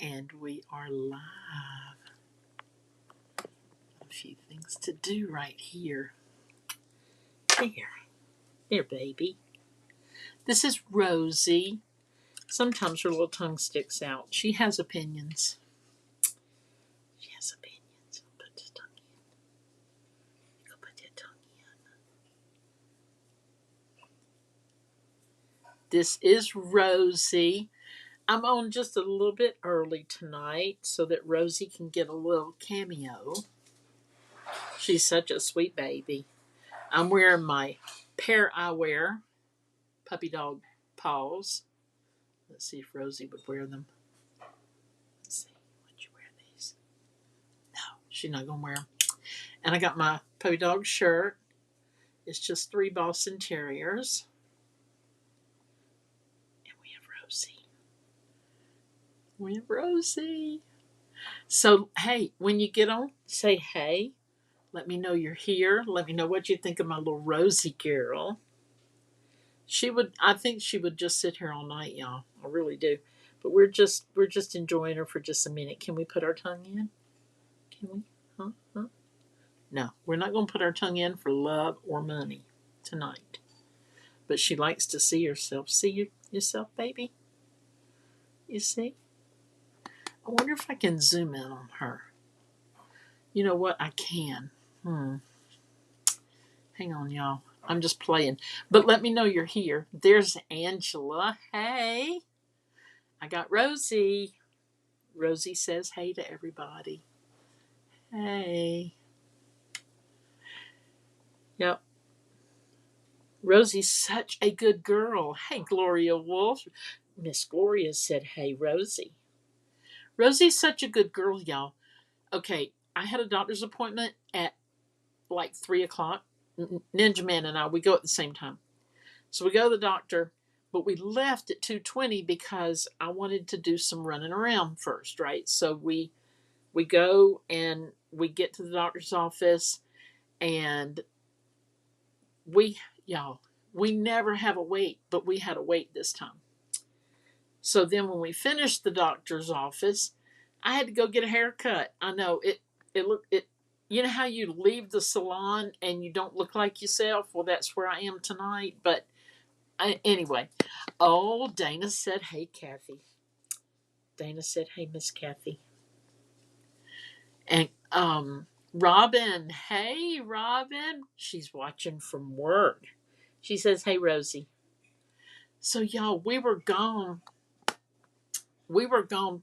And we are live. A few things to do right here. There, baby. This is Rosie. Sometimes her little tongue sticks out. She has opinions. Put the tongue in. Go put that tongue in. This is Rosie. I'm on just a little bit early tonight so that Rosie can get a little cameo. She's such a sweet baby. I'm wearing my pair I wear puppy dog paws. Let's see if Rosie would wear them. Let's see. Would you wear these? No, she's not going to wear them. And I got my puppy dog shirt. It's just 3 Boston Terriers. And we have Rosie. So, hey, when you get on, say hey. Let me know you're here. Let me know what you think of my little Rosie girl. I think she would just sit here all night, y'all. I really do. But we're just enjoying her for just a minute. Can we put our tongue in? Can we? Huh? No, we're not going to put our tongue in for love or money tonight. But she likes to see herself. See yourself, baby? You see? I wonder if I can zoom in on her. You know what? I can. Hang on, y'all. I'm just playing. But let me know you're here. There's Angela. Hey. I got Rosie. Rosie says hey to everybody. Hey. Yep. Rosie's such a good girl. Hey, Gloria Wolf. Miss Gloria said, hey, Rosie. Rosie's such a good girl, y'all. Okay, I had a doctor's appointment at like 3 o'clock. Ninja Man and I, we go at the same time. So we go to the doctor, but we left at 2:20 because I wanted to do some running around first, right? So we go and we get to the doctor's office, and we never have a wait, but we had a wait this time. So then when we finished the doctor's office, I had to go get a haircut. I know it you know how you leave the salon and you don't look like yourself? Well, that's where I am tonight. But anyway, Dana said, hey, Kathy. Dana said, hey, Miss Kathy. And Robin, hey, Robin. She's watching from work. She says, hey, Rosie. So, y'all, we were gone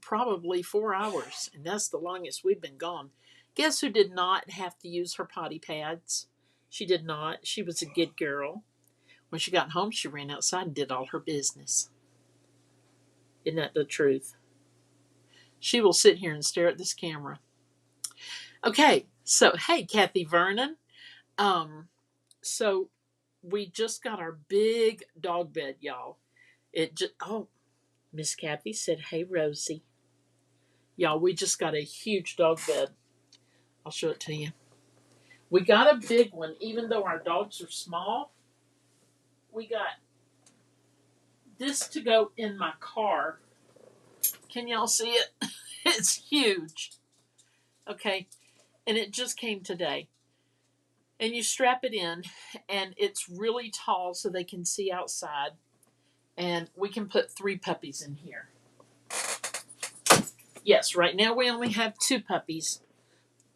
probably 4 hours, and that's the longest we've been gone. Guess who did not have to use her potty pads? She did not. She was a good girl. When she got home, she ran outside and did all her business. Isn't that the truth? She will sit here and stare at this camera. Okay, so hey, Kathy Vernon. So we just got our big dog bed, y'all. Miss Kathy said, hey, Rosie. Y'all, we just got a huge dog bed. I'll show it to you. We got a big one, even though our dogs are small. We got this to go in my car. Can y'all see it? It's huge. Okay, and it just came today. And you strap it in, and it's really tall so they can see outside. And we can put 3 puppies in here. Yes, right now we only have 2 puppies.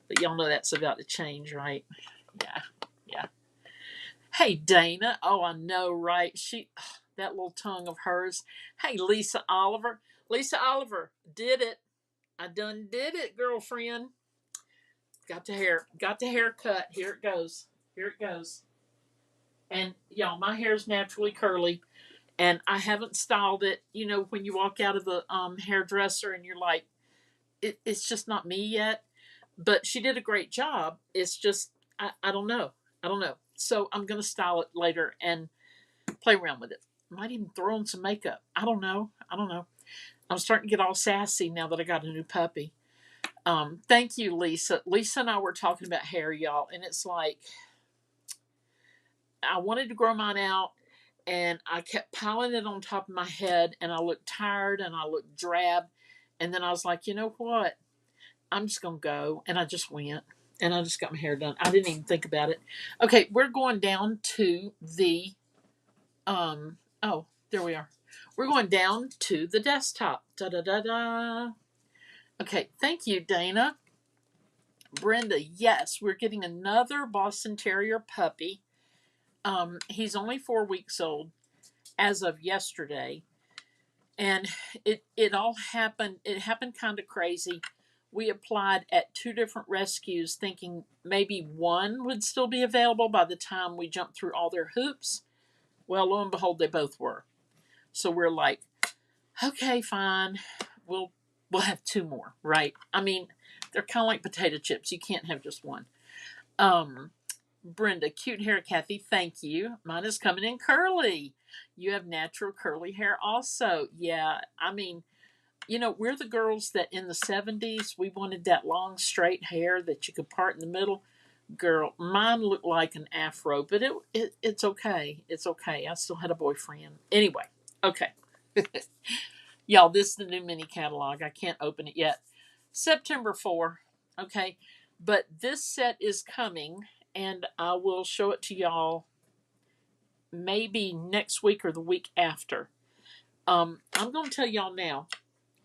But y'all know that's about to change, right? Yeah. Hey, Dana. Oh, I know, right? That little tongue of hers. Hey, Lisa Oliver. Lisa Oliver, did it. I done did it, girlfriend. Got the hair cut. Here it goes. And y'all, my hair's naturally curly, and I haven't styled it. You know, when you walk out of the hairdresser and you're like, it's just not me yet. But she did a great job. It's just I don't know. So I'm gonna style it later and play around with it. Might even throw on some makeup. I don't know. I'm starting to get all sassy now that I got a new puppy. Thank you, Lisa. Lisa and I were talking about hair, y'all, and it's like I wanted to grow mine out, and I kept piling it on top of my head, and I looked tired and I looked drab. And then I was like, you know what? I'm just going to go. And I just went. And I just got my hair done. I didn't even think about it. Okay, we're going down to the oh, there we are. We're going down to the desktop. Da da da da. Okay, thank you, Dana. Brenda, yes, we're getting another Boston Terrier puppy. He's only 4 weeks old as of yesterday, and it all happened. It happened kind of crazy. We applied at two different rescues, thinking maybe one would still be available by the time we jumped through all their hoops. Well, lo and behold, they both were. So we're like, okay, fine, we'll have two more, right? I mean, they're kind of like potato chips. You can't have just one. Um, Brenda, cute hair, Kathy. Thank you. Mine is coming in curly. You have natural curly hair also. Yeah, I mean, we're the girls that in the 70s, we wanted that long, straight hair that you could part in the middle. Girl, mine looked like an afro, but it's okay. It's okay. I still had a boyfriend. Anyway, okay. Y'all, this is the new mini catalog. I can't open it yet. September 4. Okay. But this set is coming, and I will show it to y'all maybe next week or the week after. I'm going to tell y'all now.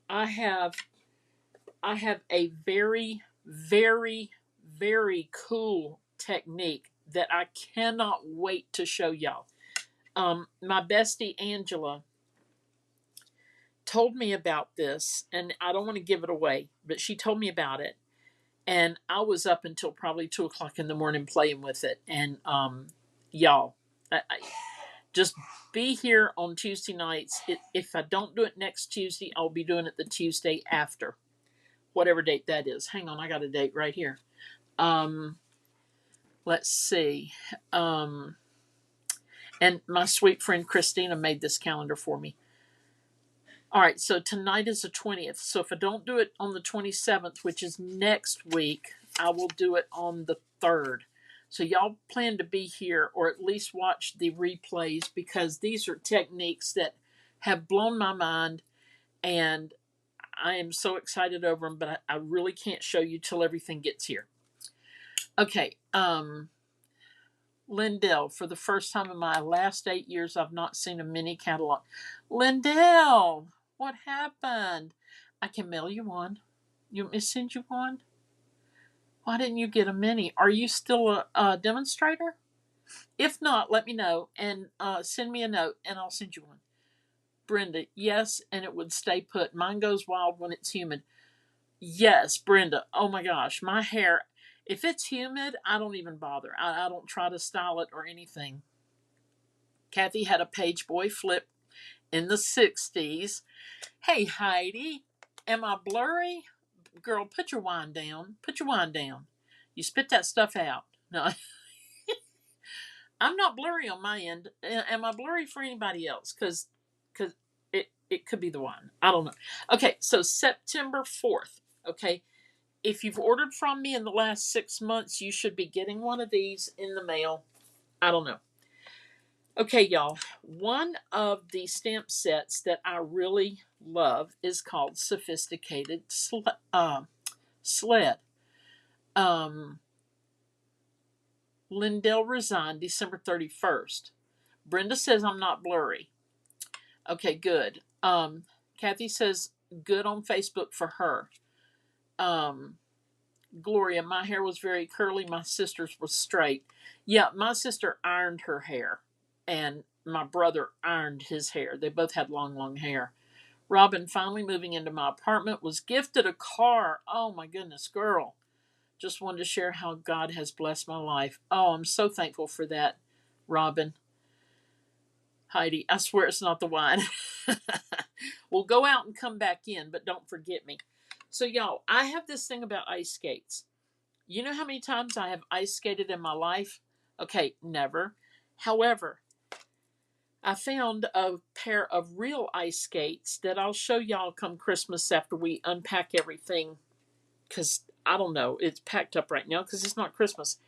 I have a very, very, very cool technique that I cannot wait to show y'all. My bestie Angela told me about this, and I don't want to give it away, but she told me about it, and I was up until probably 2 o'clock in the morning playing with it. And y'all, just be here on Tuesday nights. If I don't do it next Tuesday, I'll be doing it the Tuesday after, whatever date that is. Hang on, I got a date right here. Let's see. And my sweet friend Christina made this calendar for me. All right, so tonight is the 20th. So if I don't do it on the 27th, which is next week, I will do it on the 3rd. So y'all plan to be here or at least watch the replays, because these are techniques that have blown my mind, and I am so excited over them, but I really can't show you till everything gets here. Okay, Lindell, for the first time in my last 8 years, I've not seen a mini catalog. Lindell, what happened? I can mail you one. You want me to send you one? Why didn't you get a mini? Are you still a demonstrator? If not, let me know and send me a note, and I'll send you one. Brenda, yes, and it would stay put. Mine goes wild when it's humid. Yes, Brenda. Oh my gosh, my hair. If it's humid, I don't even bother. I don't try to style it or anything. Kathy had a page boy flip in the 60s. Hey, Heidi, am I blurry? Girl, put your wine down. Put your wine down. You spit that stuff out. No, I'm not blurry on my end. Am I blurry for anybody else? Because it could be the wine. I don't know. Okay, so September 4th. Okay, if you've ordered from me in the last 6 months, you should be getting one of these in the mail. I don't know. Okay, y'all. One of the stamp sets that I really love is called Sophisticated Sled. Lindell resigned December 31st. Brenda says I'm not blurry. Okay, good. Kathy says good on Facebook for her. Gloria, my hair was very curly. My sister's was straight. Yeah, my sister ironed her hair, and my brother ironed his hair. They both had long, long hair. Robin, finally moving into my apartment, was gifted a car. Oh my goodness, girl. Just wanted to share how God has blessed my life. Oh, I'm so thankful for that, Robin. Heidi, I swear it's not the wine. We'll go out and come back in, but don't forget me. So, y'all, I have this thing about ice skates. You know how many times I have ice skated in my life? Okay, never. However, I found a pair of real ice skates that I'll show y'all come Christmas after we unpack everything. Because, I don't know, it's packed up right now because it's not Christmas.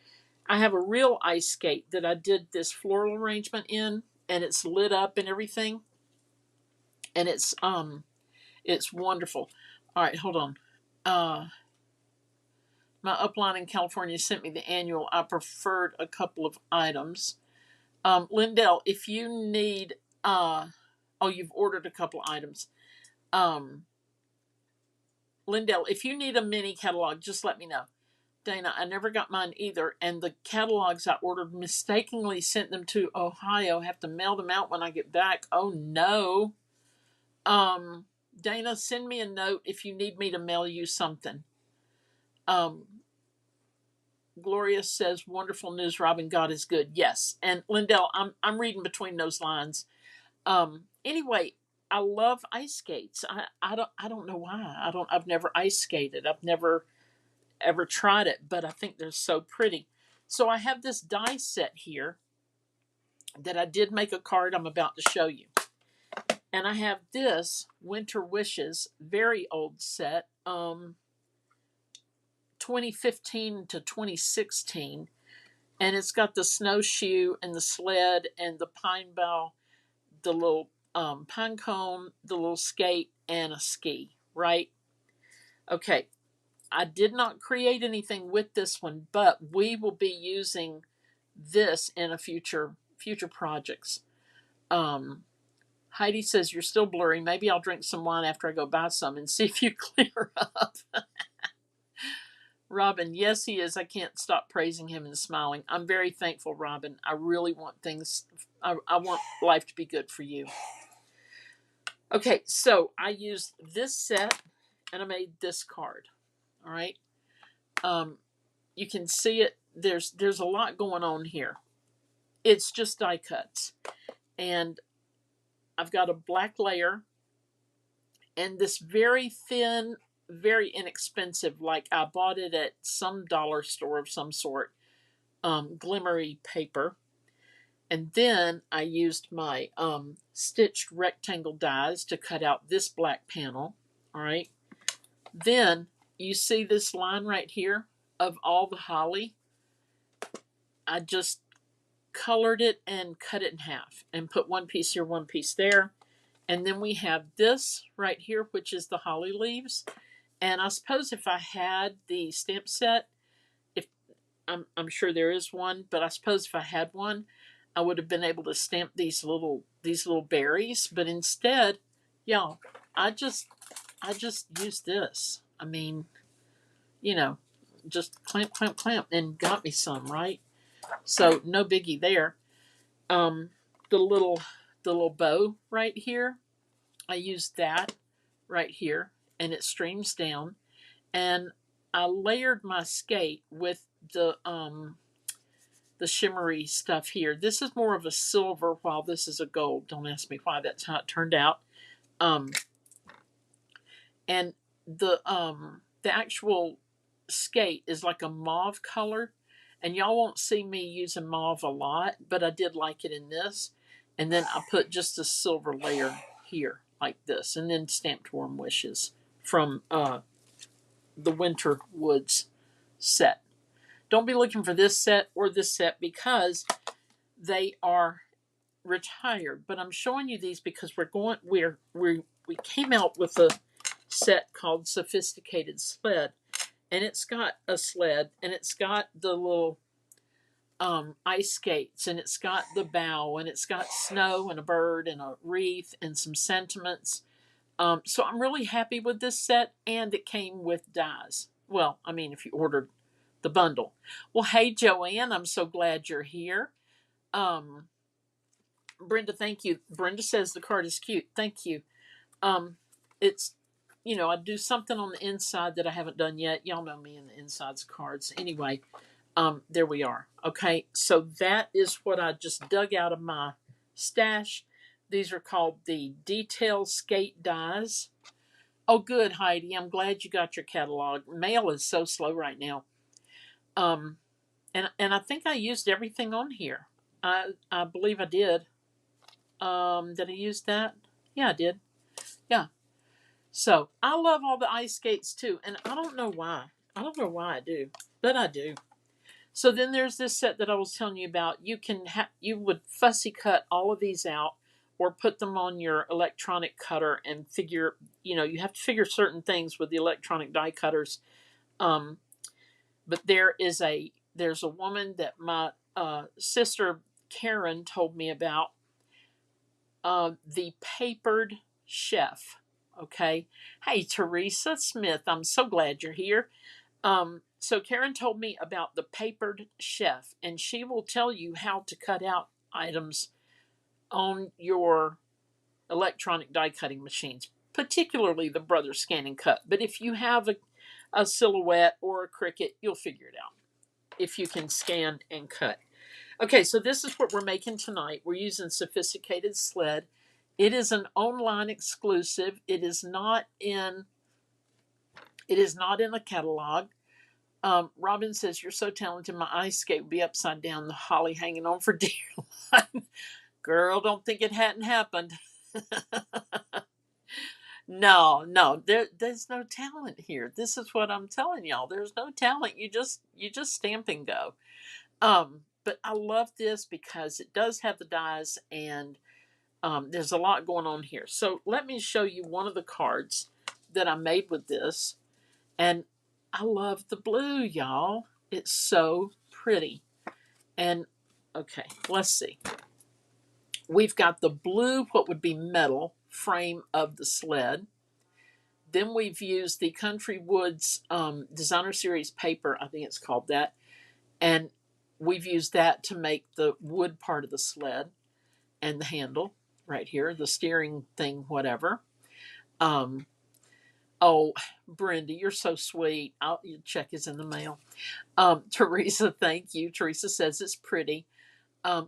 I have a real ice skate that I did this floral arrangement in, and it's lit up and everything. And it's wonderful. All right, hold on. My upline in California sent me the annual. I preferred a couple of items. Lindell, if you need, oh, you've ordered a couple of items. Um, Lindell, if you need a mini catalog, just let me know. Dana, I never got mine either, and the catalogs I ordered mistakenly sent them to Ohio. Have to mail them out when I get back. Oh no. Dana, send me a note if you need me to mail you something. Gloria says, "Wonderful news, Robin. God is good." Yes, and Lindell, I'm reading between those lines. Anyway, I love ice skates. I don't know why. I've never ice skated. I've never ever tried it, but I think they're so pretty. So I have this die set here that I did make a card I'm about to show you. And I have this Winter Wishes, very old set, 2015 to 2016. And it's got the snowshoe and the sled and the pine bough, the little pine cone, the little skate, and a ski, right? Okay, I did not create anything with this one, but we will be using this in a future projects. Heidi says you're still blurry. Maybe I'll drink some wine after I go buy some and see if you clear up. Robin, yes, he is. I can't stop praising him and smiling. I'm very thankful, Robin. I really want things. I want life to be good for you. Okay, so I used this set and I made this card. All right. You can see it. There's a lot going on here. It's just die cuts. And I've got a black layer and this very thin, very inexpensive, like I bought it at some dollar store of some sort, glimmery paper. And then I used my stitched rectangle dies to cut out this black panel. All right. Then you see this line right here of all the holly. I just colored it and cut it in half and put one piece here, one piece there. And then we have this right here, which is the holly leaves. And I suppose if I had the stamp set, if I'm sure there is one, but I suppose if I had one, I would have been able to stamp these little berries. But instead, y'all, I just used this. I mean, just clamp, clamp, clamp, and got me some, right? So no biggie there. The little bow right here, I used that right here, and it streams down. And I layered my skate with the shimmery stuff here. This is more of a silver, while this is a gold. Don't ask me why. That's how it turned out. And the actual skate is like a mauve color, and y'all won't see me using mauve a lot, but I did like it in this. And then I put just a silver layer here like this, and then stamped Warm Wishes from the Winter Woods set. Don't be looking for this set or this set because they are retired. But I'm showing you these because we came out with a set called Sophisticated Sled, and it's got a sled, and it's got the little ice skates, and it's got the bow, and it's got snow and a bird and a wreath and some sentiments. So I'm really happy with this set, and it came with dies. Well, I mean, if you ordered the bundle. Well, hey, Joanne, I'm so glad you're here. Brenda, thank you. Brenda says the card is cute. Thank you. It's, I do something on the inside that I haven't done yet. Y'all know me and the insides of cards. Anyway, there we are. Okay, so that is what I just dug out of my stash. These are called the Detail Skate Dies. Oh, good, Heidi. I'm glad you got your catalog. Mail is so slow right now. And I think I used everything on here. I believe I did. Did I use that? Yeah, I did. Yeah. So I love all the ice skates too, and I don't know why. I don't know why I do, but I do. So then there's this set that I was telling you about. You would fussy cut all of these out or put them on your electronic cutter and figure, you have to figure certain things with the electronic die cutters. Um, but there's a woman that my sister Karen told me about, the papered chef. Okay. Hey, Teresa Smith, I'm so glad you're here. So Karen told me about the papered chef, and she will tell you how to cut out items on your electronic die cutting machines, particularly the Brother Scan and Cut. But if you have a Silhouette or a Cricut, you'll figure it out if you can scan and cut. Okay, so this is what we're making tonight. We're using Sophisticated Sled. It is an online exclusive. It is not in a catalog. Robin says, "You're so talented. My ice skate would be upside down, the holly hanging on for dear life." Girl, don't think it hadn't happened. No, there's no talent here. This is what I'm telling y'all. There's no talent. You just stamp and go. But I love this because it does have the dies, and there's a lot going on here. So let me show you one of the cards that I made with this. And I love the blue, y'all. It's so pretty. And okay, let's see. We've got the blue, what would be metal, frame of the sled. Then we've used the Country Woods Designer Series paper, I think it's called that. And we've used that to make the wood part of the sled and the handle right here, the steering thing, whatever. Oh, Brenda, you're so sweet. Your check is in the mail. Teresa, thank you. Teresa says it's pretty.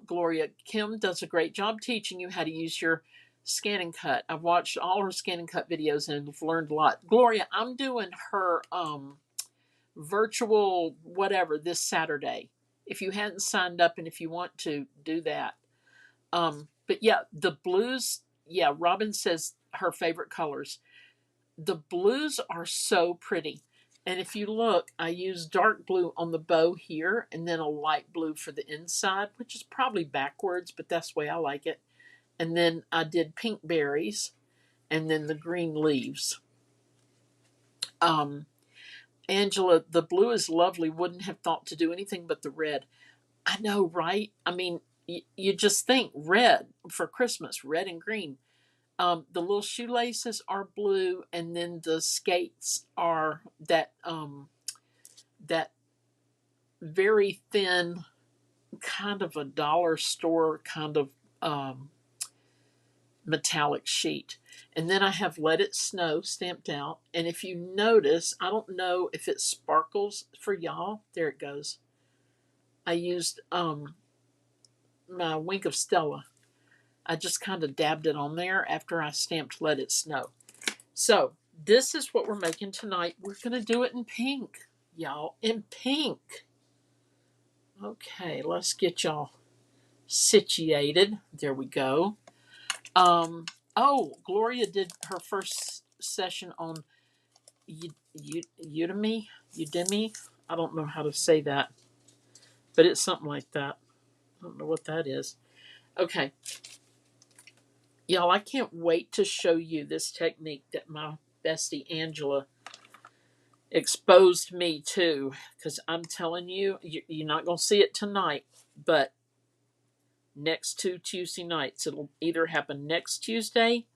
Gloria, Kim does a great job teaching you how to use your scan and cut. I've watched all her scan and cut videos and have learned a lot. Gloria, I'm doing her virtual whatever this Saturday. If you hadn't signed up and if you want to do that. But yeah, the blues, yeah, Robin says her favorite colors. The blues are so pretty. And if you look, I use dark blue on the bow here and then a light blue for the inside, which is probably backwards, but that's the way I like it. And then I did pink berries and then the green leaves. Angela, the blue is lovely. Wouldn't have thought to do anything but the red. I know, right? I mean, you just think red for Christmas, red and green. The little shoelaces are blue, and then the skates are that very thin, kind of a dollar store kind of metallic sheet. And then I have Let It Snow stamped out. And if you notice, I don't know if it sparkles for y'all. There it goes. I used my Wink of Stella. I just kind of dabbed it on there after I stamped Let It Snow. So this is what we're making tonight. We're going to do it in pink, y'all. In pink. Okay, let's get y'all situated. There we go. Gloria did her first session on Udemy. I don't know how to say that, but it's something like that. I don't know what that is. Okay. Y'all, I can't wait to show you this technique that my bestie Angela exposed me to, because I'm telling you, you're not going to see it tonight, but next 2 Tuesday nights. It'll either happen next Tuesday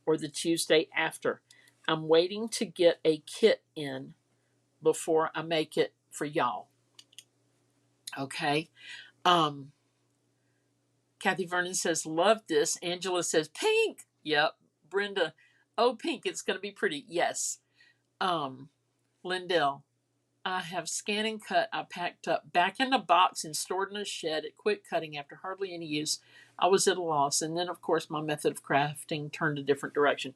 or the Tuesday after. I'm waiting to get a kit in before I make it for y'all. Okay. Kathy Vernon says, love this. Angela says, pink. Yep. Brenda, oh, pink. It's going to be pretty. Yes. Lindell, I have scanned and cut. I packed up back in a box and stored in a shed. It quit cutting after hardly any use. I was at a loss. And then, of course, my method of crafting turned a different direction.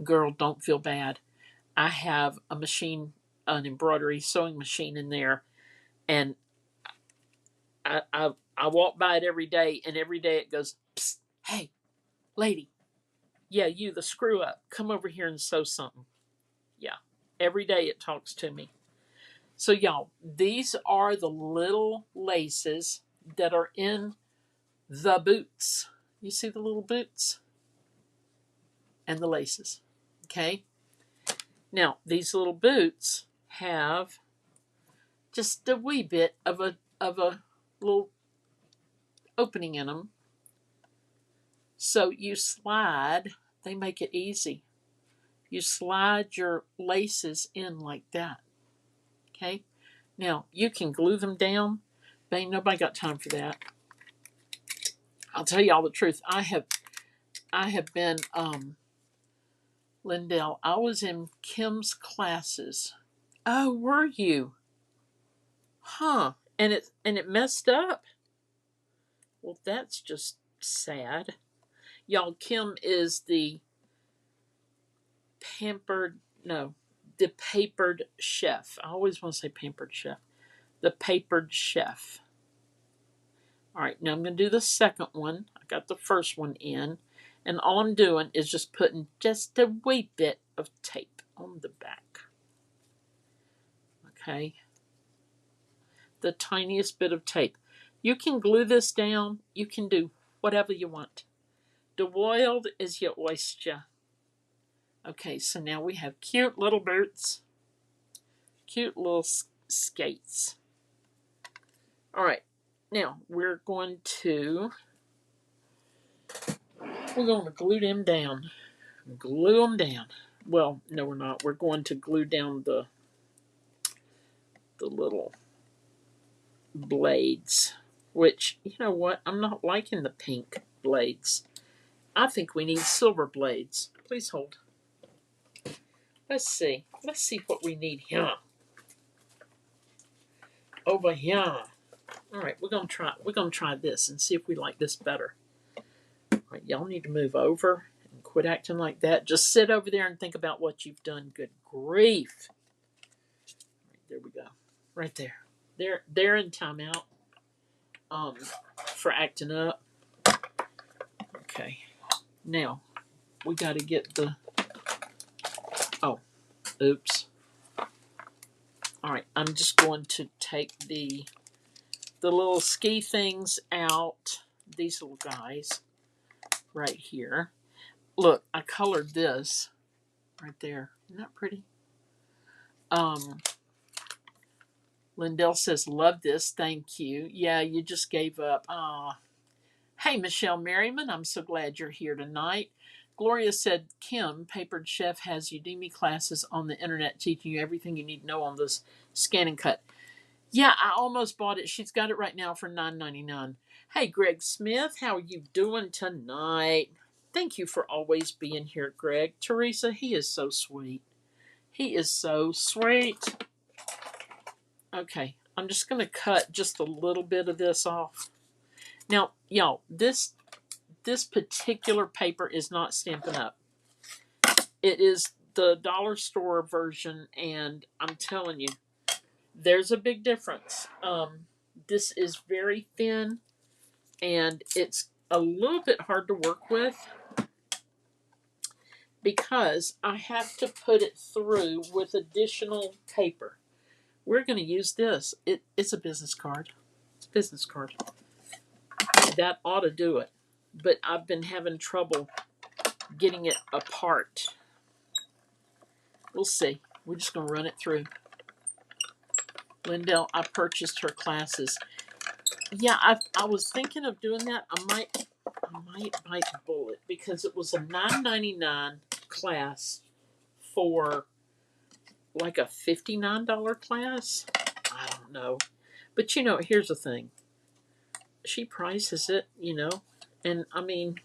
Girl, don't feel bad. I have a machine, an embroidery sewing machine in there. And I walk by it every day, and every day it goes, psst, hey, lady, yeah, you, the screw up, come over here and sew something. Yeah, every day it talks to me. So, y'all, these are the little laces that are in the boots. You see the little boots and the laces. Okay. Now, these little boots have just a wee bit of a little opening in them. So you slide, they make it easy. You slide your laces in like that. Okay? Now, you can glue them down, but ain't nobody got time for that. I'll tell you all the truth. I have been Lindell, I was in Kim's classes. Oh, were you? Huh. And it messed up. Well, that's just sad. Y'all, Kim is the the papered chef. I always want to say pampered chef. The papered chef. All right, now I'm going to do the second one. I got the first one in. And all I'm doing is just putting just a wee bit of tape on the back. Okay. The tiniest bit of tape. You can glue this down. You can do whatever you want. The world is your oyster. Okay, so now we have cute little boots. Cute little skates. All right, now we're going to glue them down. Glue them down. Well, no, we're not. We're going to glue down the little blades, which, you know what? I'm not liking the pink blades. I think we need silver blades. Please hold. Let's see. Let's see what we need here. Over here. All right, we're gonna try this and see if we like this better. All right, y'all need to move over and quit acting like that. Just sit over there and think about what you've done. Good grief. All right, there we go. Right there. They're in timeout. For acting up. Okay. Now we got to get the. Oh, oops. All right, I'm just going to take the little ski things out. These little guys right here. Look, I colored this right there. Isn't that pretty? Lindell says, love this. Thank you. Yeah, you just gave up. Aw. Hey, Michelle Merriman, I'm so glad you're here tonight. Gloria said, Kim, Papered Chef, has Udemy classes on the internet teaching you everything you need to know on this scan and cut. Yeah, I almost bought it. She's got it right now for $9.99. Hey, Greg Smith, how are you doing tonight? Thank you for always being here, Greg. Teresa, he is so sweet. He is so sweet. Okay, I'm just going to cut just a little bit of this off. Now, y'all, this particular paper is not Stampin' Up. It is the dollar store version, and I'm telling you, there's a big difference. This is very thin, and it's a little bit hard to work with because I have to put it through with additional paper. We're going to use this. It's a business card. It's a business card. That ought to do it. But I've been having trouble getting it apart. We'll see. We're just going to run it through. Lindell, I purchased her classes. Yeah, I was thinking of doing that. I might bite the bullet because it was a $9.99 class for like a $59 class. I don't know. But, you know, here's the thing. She prices it, you know. And, I mean,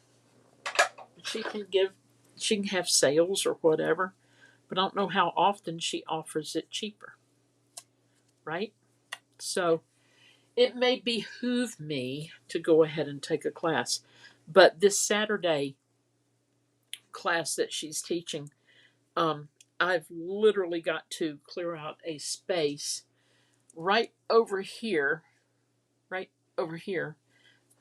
she can have sales or whatever. But I don't know how often she offers it cheaper. Right? So, it may behoove me to go ahead and take a class. But this Saturday class that she's teaching, I've literally got to clear out a space right over here,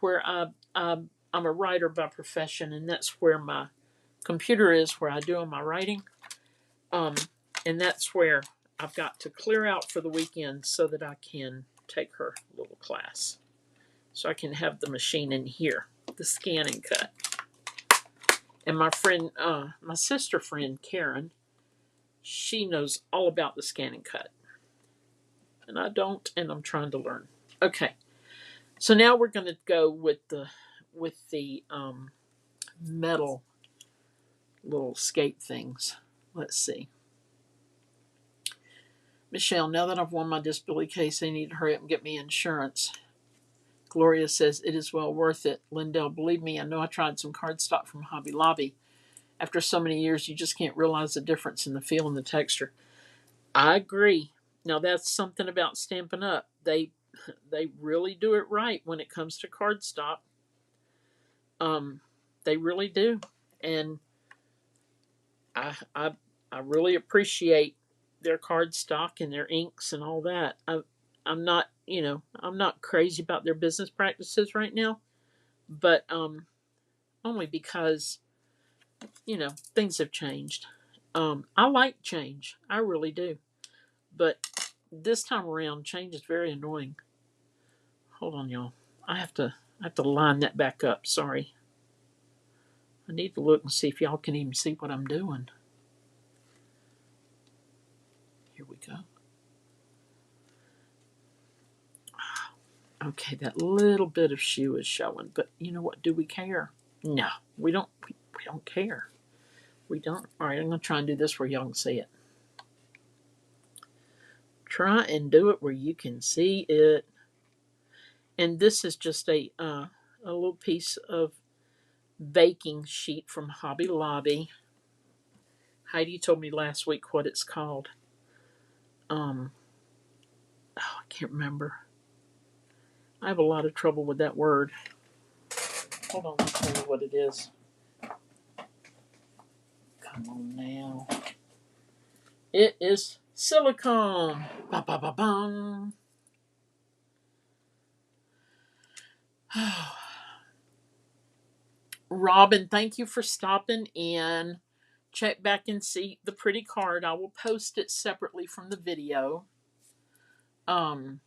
where I'm a writer by profession, and that's where my computer is, where I do all my writing. And that's where I've got to clear out for the weekend so that I can take her little class. So I can have the machine in here. the scanning cut. And my friend, my sister friend Karen, she knows all about the scanning cut. And I don't, and I'm trying to learn. Okay. So now we're going to go with the metal little skate things. Let's see. Michelle, now that I've won my disability case, I need to hurry up and get me insurance. Gloria says, it is well worth it. Lindell, believe me, I know I tried some cardstock from Hobby Lobby. After so many years, you just can't realize the difference in the feel and the texture. I agree. Now, that's something about Stampin' Up. They really do it right when it comes to cardstock. They really do. And I really appreciate their cardstock and their inks and all that. I'm not, I'm not crazy about their business practices right now, but only because, things have changed. I like change. I really do. But this time around, change is very annoying. Hold on, y'all. I have to line that back up. Sorry. I need to look and see if y'all can even see what I'm doing. Here we go. Okay, that little bit of shoe is showing, but you know what? Do we care? No, we don't. We don't care. We don't. All right, I'm gonna try and do this where y'all can see it. Try and do it where you can see it. And this is just a little piece of baking sheet from Hobby Lobby. Heidi told me last week what it's called. I can't remember. I have a lot of trouble with that word. Hold on, I'll tell you what it is. Come on now. It is silicone. Ba ba ba bum. Robin, thank you for stopping in. Check back and see the pretty card. I will post it separately from the video. All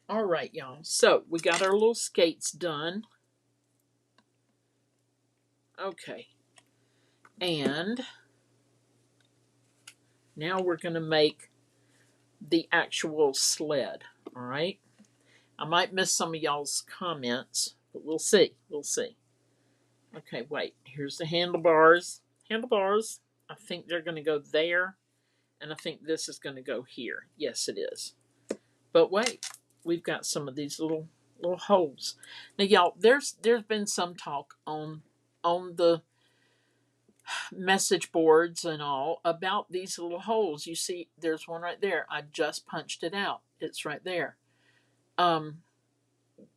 right, y'all. So we got our little skates done. Okay. And now we're going to make the actual sled. All right. I might miss some of y'all's comments, but we'll see. We'll see. Okay, wait. Here's the handlebars. Handlebars. I think they're going to go there, and I think this is going to go here. Yes, it is. But wait, we've got some of these little holes. Now, y'all, there's been some talk on the message boards and all about these little holes. You see, there's one right there. I just punched it out. It's right there.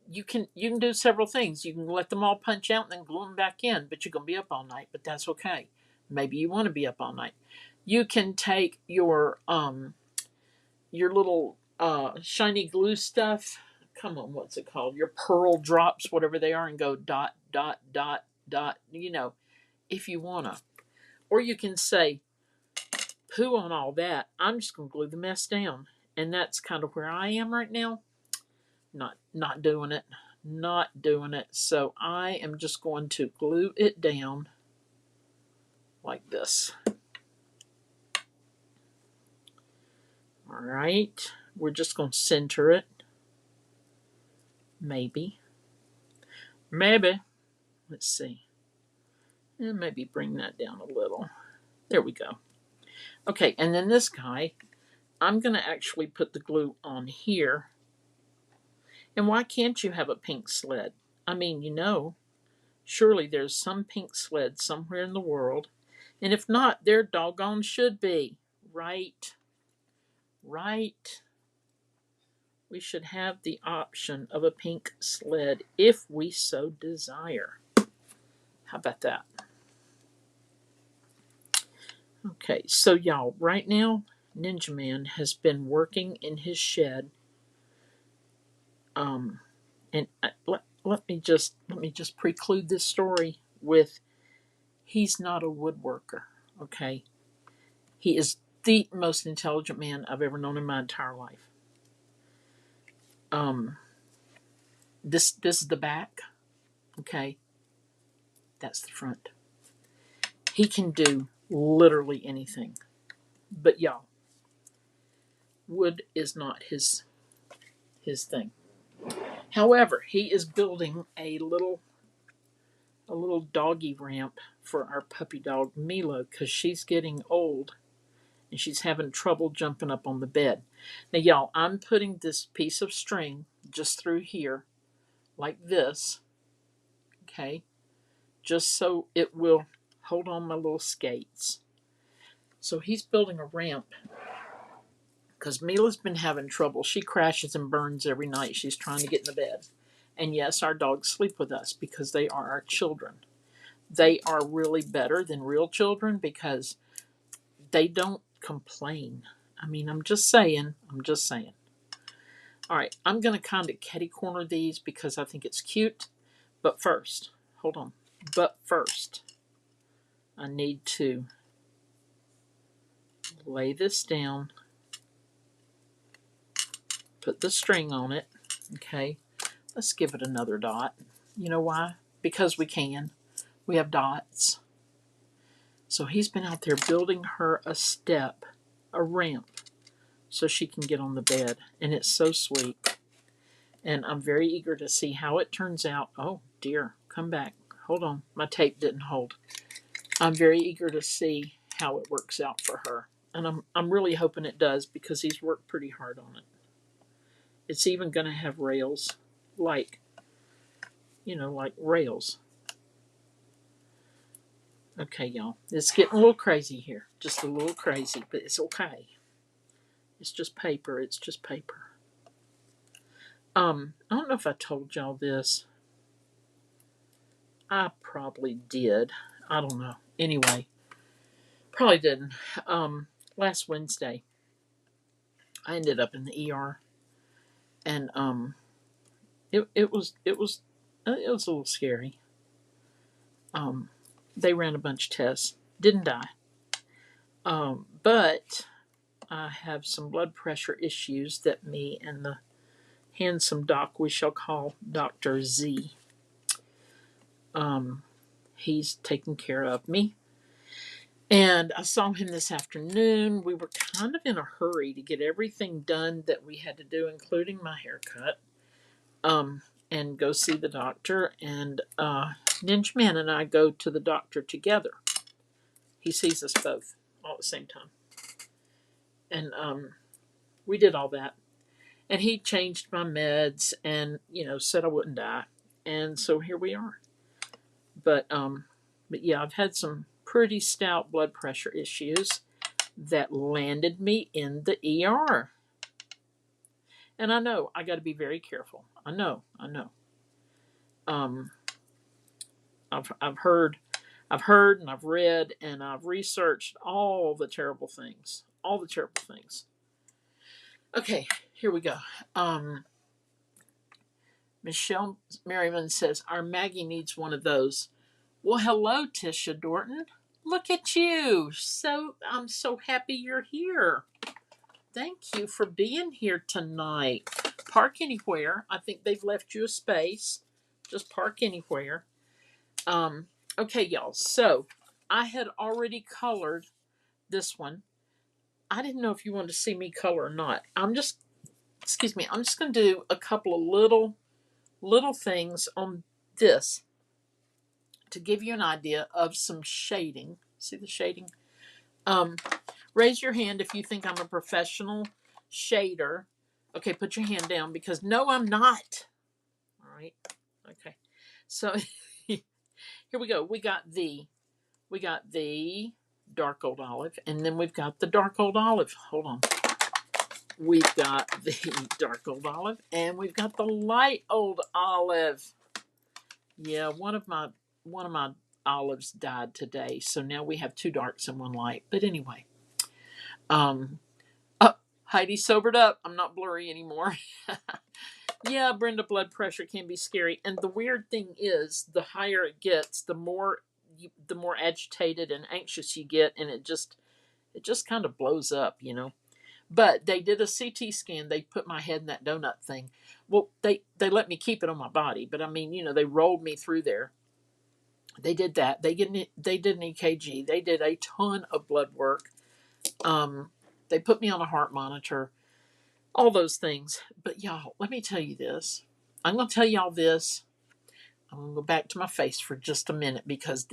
You can do several things. You can let them all punch out and then glue them back in, but you're gonna be up all night. But that's okay. Maybe you want to be up all night. You can take your little shiny glue stuff. Come on, what's it called? Your pearl drops, whatever they are, and go dot dot dot dot. If you wanna, or you can say, poo on all that. I'm just gonna glue the mess down, and that's kind of where I am right now. Not doing it. Not doing it. So I am just going to glue it down like this. All right. We're just going to center it. Maybe. Let's see. And maybe bring that down a little. There we go. Okay, and then this guy, I'm going to actually put the glue on here. And why can't you have a pink sled? I mean, surely there's some pink sled somewhere in the world. And if not, there doggone should be. Right? We should have the option of a pink sled if we so desire. How about that? Okay, so y'all, right now, Ninja Man has been working in his shed. And let me just preclude this story with, he's not a woodworker. Okay, he is the most intelligent man I've ever known in my entire life. This is the back. Okay, that's the front. He can do literally anything. But y'all, wood is not his thing. However, he is building a little doggy ramp for our puppy dog Milo because she's getting old and she's having trouble jumping up on the bed. Now, y'all, I'm putting this piece of string just through here like this, okay, just so it will hold on my little skates. So he's building a ramp because Mila's been having trouble. She crashes and burns every night she's trying to get in the bed. And yes, our dogs sleep with us because they are our children. They are really better than real children because they don't complain. I mean, I'm just saying. All right, I'm going to kind of catty corner these because I think it's cute. But first, hold on. But first, I need to lay this down, put the string on it. Okay, let's give it another dot. You know why? Because we can. We have dots. So he's been out there building her a step, a ramp, so she can get on the bed. And it's so sweet. And I'm very eager to see how it turns out. Oh, dear. Come back. Hold on. My tape didn't hold. I'm very eager to see how it works out for her. And I'm really hoping it does because he's worked pretty hard on it. It's even going to have rails, like rails. Okay, y'all. It's getting a little crazy here. Just a little crazy, but it's okay. It's just paper. It's just paper. I don't know if I told y'all this. I probably did. I don't know. Anyway, probably didn't. Last Wednesday, I ended up in the ER, and it was a little scary. They ran a bunch of tests. Didn't die. But I have some blood pressure issues that me and the handsome doc we shall call Dr. Z. He's taking care of me. And I saw him this afternoon. We were kind of in a hurry to get everything done that we had to do, including my haircut, and go see the doctor. And Ninja Man and I go to the doctor together. He sees us both all at the same time. And we did all that. And he changed my meds and, said I wouldn't die. And so here we are. But yeah, I've had some pretty stout blood pressure issues that landed me in the ER. And I know I got to be very careful. I know. I've heard and I've read and I've researched all the terrible things. Okay, here we go. Michelle Merriman says our Maggie needs one of those. Well, hello, Tisha Dorton. Look at you. I'm so happy you're here. Thank you for being here tonight. Park anywhere. I think they've left you a space. Just park anywhere. Okay, y'all. So I had already colored this one. I didn't know if you wanted to see me color or not. I'm just going to do a couple of little things on this to give you an idea of some shading. See the shading? Raise your hand if you think I'm a professional shader. Okay, put your hand down because no, I'm not. All right. Okay. So here we go. We got the dark old olive, and then we've got the dark old olive. Hold on. We've got the dark old olive, and we've got the light old olive. Yeah, one of my olives died today, so now we have two darks and one light. But anyway, Heidi sobered up. I'm not blurry anymore. Yeah, Brenda, blood pressure can be scary, and the weird thing is, the higher it gets, the more agitated and anxious you get, and it just kind of blows up, But they did a CT scan. They put my head in that donut thing. Well, they let me keep it on my body, but I mean, they rolled me through there. They did that. They did an EKG. They did a ton of blood work. They put me on a heart monitor. All those things. But y'all, let me tell you this. I'm going to tell y'all this. I'm going to go back to my face for just a minute because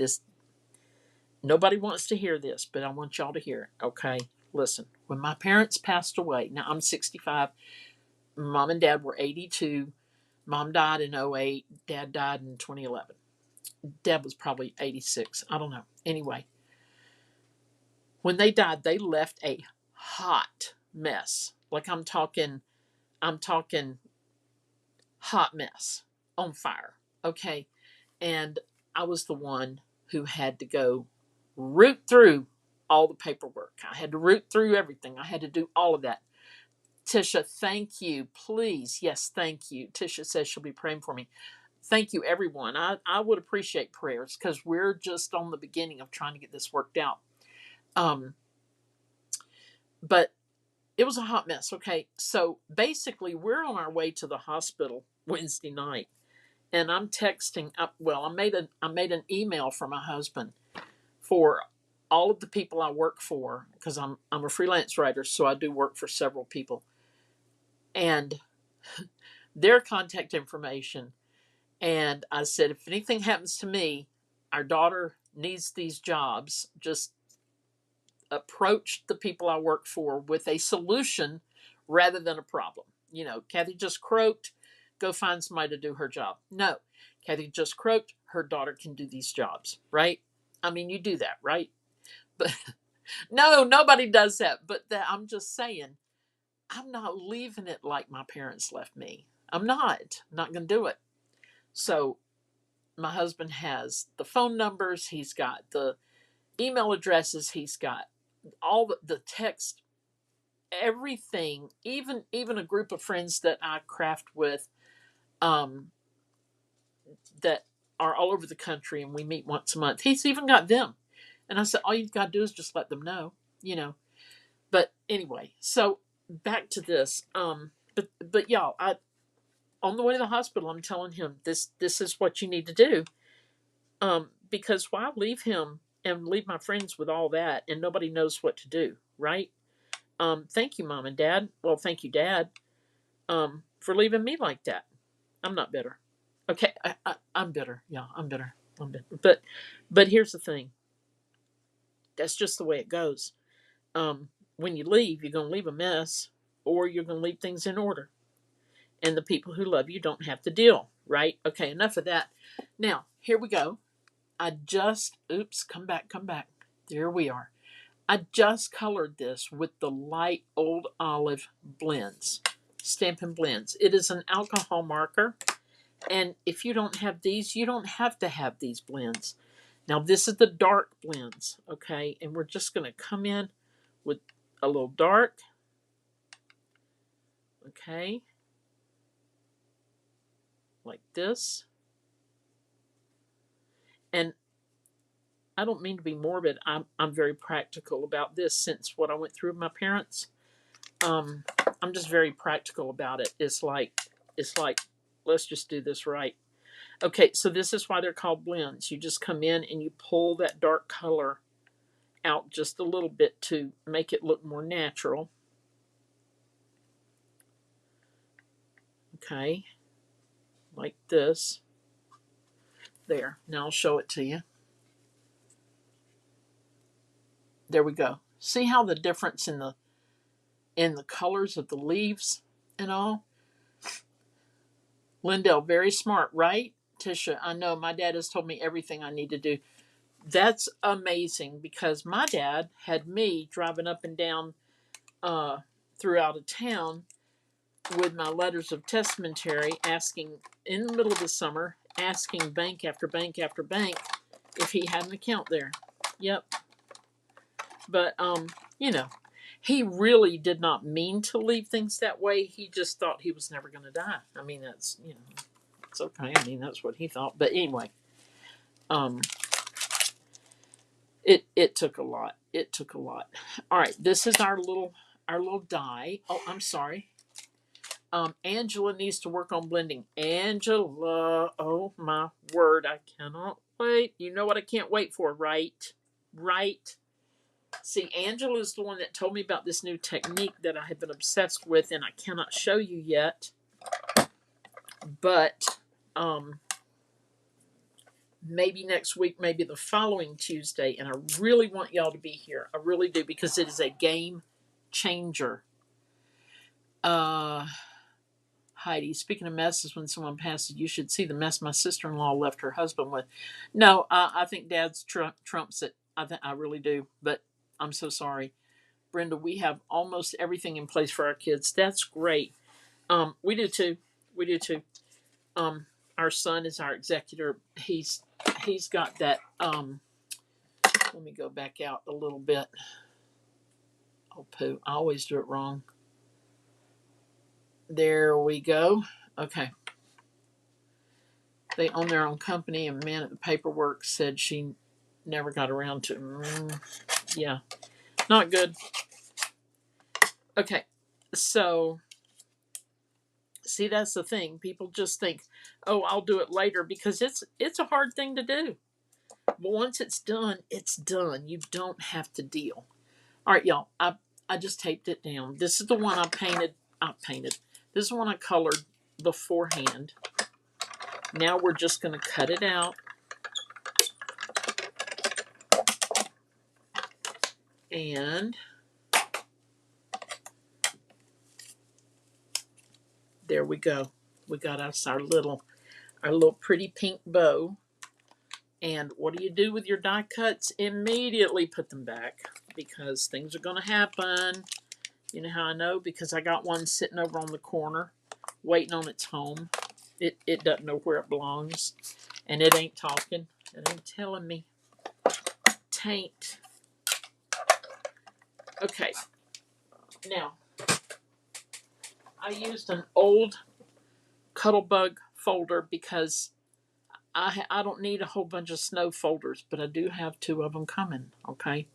nobody wants to hear this, but I want y'all to hear it. Okay, listen. When my parents passed away, now I'm 65. Mom and Dad were 82. Mom died in '08. Dad died in 2011. Dad was probably 86. I don't know. Anyway, when they died, they left a hot mess. Like I'm talking hot mess, on fire. Okay, and I was the one who had to go root through all the paperwork. I had to root through everything. I had to do all of that. Tisha, thank you. Please, yes, thank you. Tisha says she'll be praying for me. Thank you, everyone. I would appreciate prayers because we're just on the beginning of trying to get this worked out. But it was a hot mess. Okay, so basically, we're on our way to the hospital Wednesday night, and I'm texting up. Well, I made an email for my husband for all of the people I work for because I'm a freelance writer, so I do work for several people, and their contact information. And I said, if anything happens to me, our daughter needs these jobs. Just approach the people I work for with a solution rather than a problem. Kathy just croaked. Go find somebody to do her job. No, Kathy just croaked. Her daughter can do these jobs, right? I mean, you do that, right? But no, nobody does that. But I'm just saying, I'm not leaving it like my parents left me. I'm not going to do it. So my husband has the phone numbers. He's got the email addresses. He's got all the text, everything, even a group of friends that I craft with, that are all over the country, and we meet once a month. He's even got them. And I said, all you've got to do is just let them know. But anyway, so back to this. But y'all, on the way to the hospital, I'm telling him this is what you need to do. Because why leave him and leave my friends with all that and nobody knows what to do, right? Thank you, Mom and Dad. Well, thank you, Dad, for leaving me like that. I'm not bitter. Okay, I'm bitter. Yeah, I'm bitter. I'm bitter. But here's the thing. That's just the way it goes. When you leave, you're going to leave a mess, or you're going to leave things in order. And the people who love you don't have to deal, right? Okay, enough of that. Now, here we go. Come back. There we are. I just colored this with the light old olive blends, Stampin' Blends. It is an alcohol marker. And if you don't have these, you don't have to have these blends. Now, this is the dark blends, okay? And we're just going to come in with a little dark, okay? Like this. And I don't mean to be morbid. I'm very practical about this since what I went through with my parents. I'm just very practical about it. It's like let's just do this right. Okay, so this is why they're called blends. You just come in and you pull that dark color out just a little bit to make it look more natural. Okay, like this. There. Now I'll show it to you. There we go. See how the difference in the colors of the leaves and all? Lindell, very smart, right? Tisha, I know my dad has told me everything I need to do. That's amazing because my dad had me driving up and down throughout a town with my letters of testamentary, asking in the middle of the summer, asking bank after bank after bank if he had an account there. Yep. But he really did not mean to leave things that way. He just thought he was never going to die. I mean, that's it's okay. I mean, that's what he thought. But anyway, it took a lot. It took a lot. All right, this is our our little die. Oh, I'm sorry. Angela needs to work on blending. Angela, oh my word, I cannot wait. You know what I can't wait for, right? Right? See, Angela is the one that told me about this new technique that I have been obsessed with, and I cannot show you yet. But maybe next week, maybe the following Tuesday, and I really want y'all to be here. I really do, because it is a game changer. Heidi, speaking of messes, when someone passes, you should see the mess my sister-in-law left her husband with. No, I think Dad's trumps it. I really do, but I'm so sorry. Brenda, we have almost everything in place for our kids. That's great. We do too. We do too. Our son is our executor. He's got that. Let me go back out a little bit. Oh, poo. I always do it wrong. There we go. Okay. They own their own company, and man at the paperwork said she never got around to. Yeah, not good. Okay, so see, that's the thing. People just think, "Oh, I'll do it later," because it's a hard thing to do. But once it's done, it's done. You don't have to deal. All right, y'all. I just taped it down. This is the one I painted. This is the one I colored beforehand. Now we're just going to cut it out. And there we go. We got us our little pretty pink bow. And what do you do with your die cuts? Immediately put them back, because things are going to happen. You know how I know? Because I got one sitting over on the corner waiting on its home. It doesn't know where it belongs. And it ain't talking. It ain't telling me. Taint. Okay. Now, I used an old Cuttlebug folder because I don't need a whole bunch of snow folders, but I do have 2 of them coming. Okay.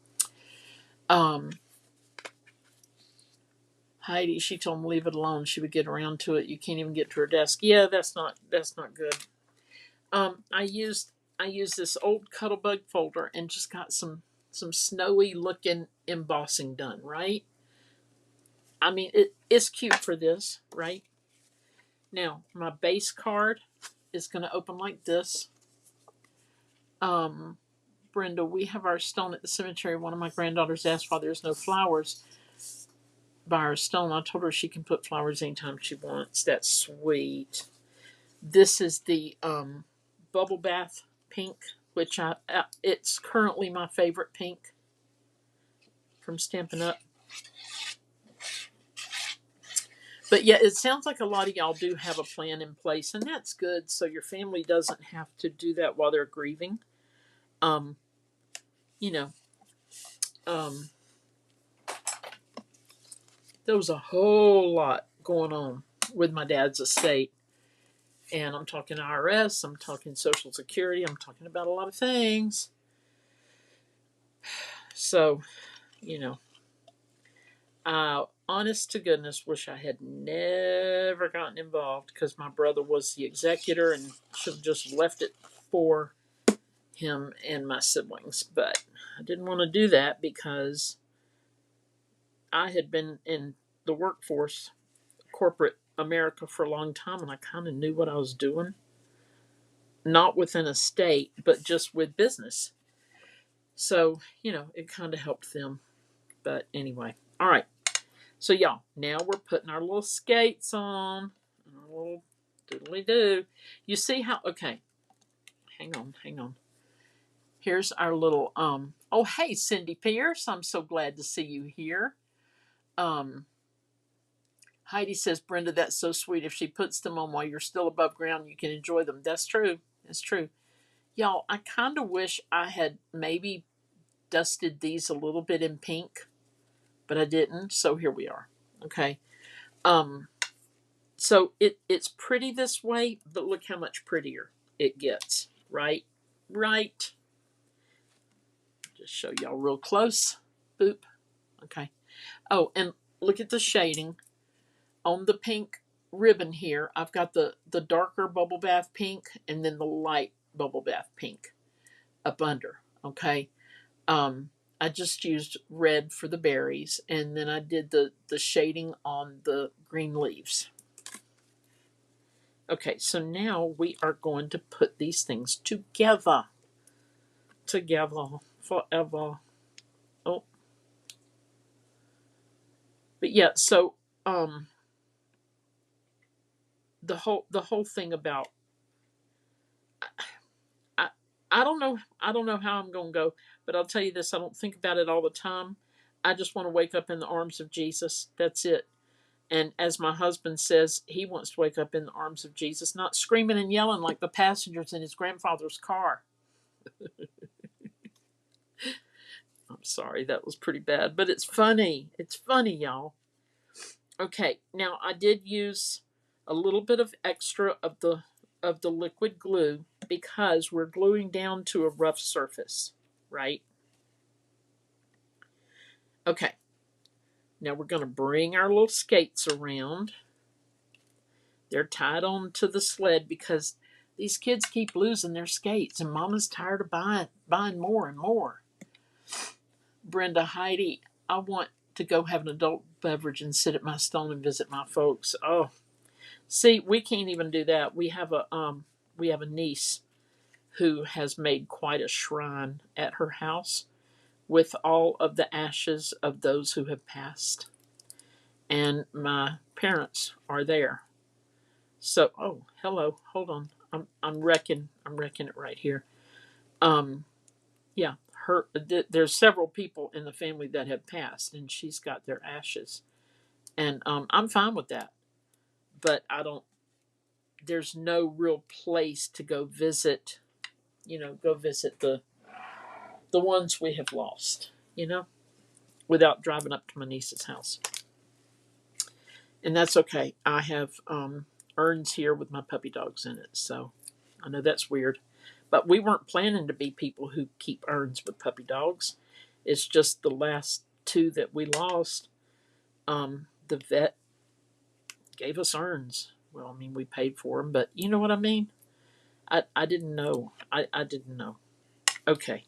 Heidi, she told me leave it alone. She would get around to it. You can't even get to her desk. Yeah, that's not good. I used this old Cuttlebug folder and just got some snowy looking embossing done. Right. I mean, it's cute for this, right? Now, my base card is going to open like this. Brenda, we have our stone at the cemetery. One of my granddaughters asked why there's no flowers by our stone. I told her she can put flowers anytime she wants. That's sweet. This is the bubble bath pink, which it's currently my favorite pink from Stampin' Up. But yeah, it sounds like a lot of y'all do have a plan in place, and that's good, so your family doesn't have to do that while they're grieving. You know, there was a whole lot going on with my dad's estate. And I'm talking IRS, I'm talking Social Security, I'm talking about a lot of things. So, I honest to goodness wish I had never gotten involved, because my brother was the executor and should have just left it for him and my siblings. But I didn't want to do that, because I had been in the workforce, corporate America, for a long time, and I kind of knew what I was doing. Not within a state, but just with business. So, it kind of helped them. But anyway, all right. So, y'all, now we're putting our little skates on. Our little doodly-doo. You see how, okay, hang on. Here's our little, oh, hey, Cindy Pierce. I'm so glad to see you here. Heidi says, Brenda, that's so sweet. If she puts them on while you're still above ground, you can enjoy them. That's true. That's true. Y'all, I kind of wish I had maybe dusted these a little bit in pink, but I didn't. So here we are. Okay. So it's pretty this way, but look how much prettier it gets. Right? Right. Just show y'all real close. Boop. Okay. Oh, and look at the shading on the pink ribbon here. I've got the darker bubble bath pink and then the light bubble bath pink up under. Okay. I just used red for the berries, and then I did the shading on the green leaves. Okay, so now we are going to put these things together. Together forever. Oh. But yeah, so the whole thing about I I don't know how I'm gonna go, but I'll tell you this, I don't think about it all the time. I just want to wake up in the arms of Jesus. That's it. And as my husband says, he wants to wake up in the arms of Jesus, not screaming and yelling like the passengers in his grandfather's car. I'm sorry, that was pretty bad, but it's funny. It's funny, y'all. Okay, now I did use a little bit of extra of the liquid glue because we're gluing down to a rough surface, right? Okay, now we're going to bring our little skates around. They're tied on to the sled because these kids keep losing their skates, and Mama's tired of buying more and more. Brenda, Heidi, I want to go have an adult beverage and sit at my stone and visit my folks. Oh, see, we can't even do that. We have a niece who has made quite a shrine at her house with all of the ashes of those who have passed, and my parents are there. So, oh, hello, hold on, I'm wrecking it right here. Um, yeah, there's several people in the family that have passed, and she's got their ashes, and I'm fine with that. But I don't. There's no real place to go visit. Go visit the ones we have lost. Without driving up to my niece's house, and that's okay. I have urns here with my puppy dogs in it, so I know that's weird, but we weren't planning to be people who keep urns with puppy dogs. It's just the last two that we lost. The vet gave us urns. Well, I mean, we paid for them, but you know what I mean? I didn't know. I didn't know. Okay.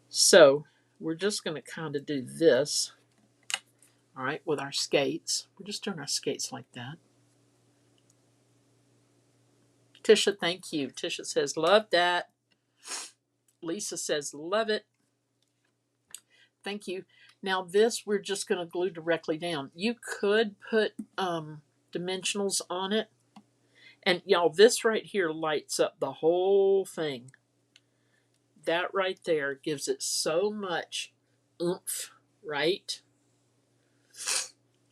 So we're just going to kind of do this, all right, with our skates. We're just doing our skates like that. Tisha, thank you. Tisha says, love that. Lisa says, love it. Thank you. Now this, we're just going to glue directly down. You could put dimensionals on it. And y'all, this right here lights up the whole thing. That right there gives it so much oomph, right?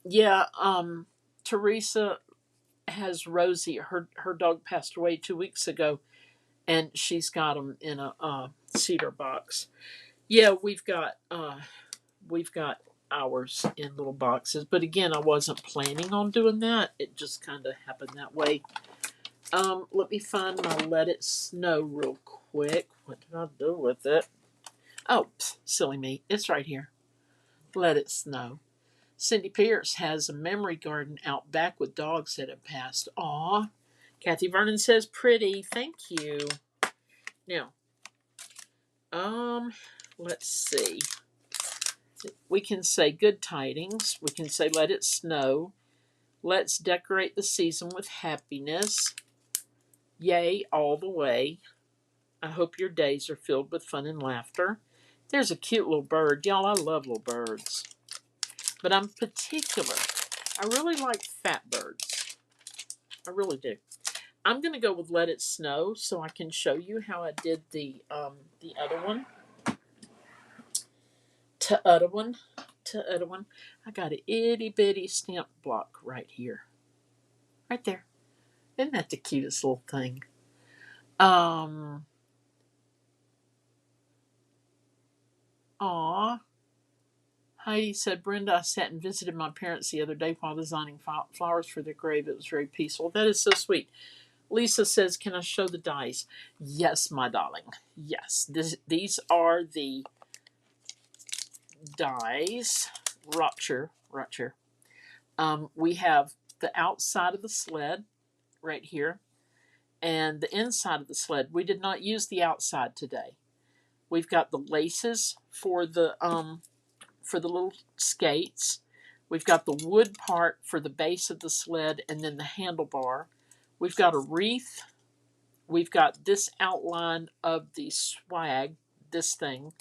Yeah, Teresa has Rosie. Her dog passed away 2 weeks ago, and she's got them in a cedar box. Yeah, we've got ours in little boxes, but again, I wasn't planning on doing that. It just kind of happened that way. Let me find my Let It Snow real quick. What did I do with it? Oh, silly me. It's right here. Let It Snow. Cindy Pierce has a memory garden out back with dogs that have passed. Aw. Kathy Vernon says pretty. Thank you. Now, let's see. We can say good tidings. We can say let it snow. Let's decorate the season with happiness. Yay, all the way. I hope your days are filled with fun and laughter. There's a cute little bird. Y'all, I love little birds. But I'm particular. I really like fat birds. I really do. I'm going to go with Let It Snow so I can show you how I did the other one. Other one. I got an itty bitty stamp block right here. Right there. Isn't that the cutest little thing? Aw. Heidi said, Brenda, I sat and visited my parents the other day while designing flowers for their grave. It was very peaceful. That is so sweet. Lisa says, can I show the dies? Yes, my darling. Yes. These are the dies. Rocher. We have the outside of the sled right here and the inside of the sled. We did not use the outside today. We've got the laces for the little skates. We've got the wood part for the base of the sled and then the handlebar. We've got a wreath. We've got this outline of the swag, this thing